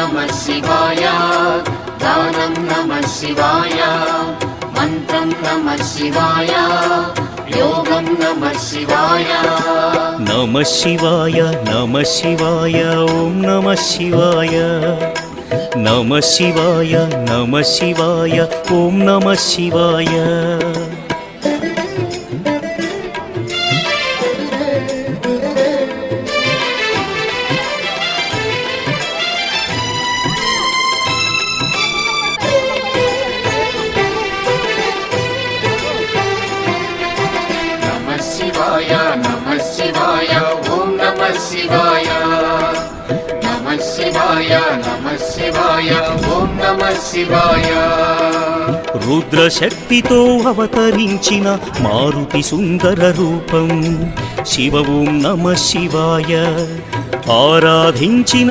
नमः शिवाय दानं नमः शिवाय मन्त्रं नमः शिवाय योगं नमः शिवाय नमः शिवाय नमः शिवाय ॐ नमः शिवाय नमः शिवाय नमः शिवाय ॐ नमः शिवाय नमः शिवाय ॐ नमः शिवाय नमः शिवाय ॐ नमः शिवाय रुद्रशक्तितो अवतरिंचिन मारुति सुंदर रूपं शिव ॐ नमः शिवाय आराधिंचिन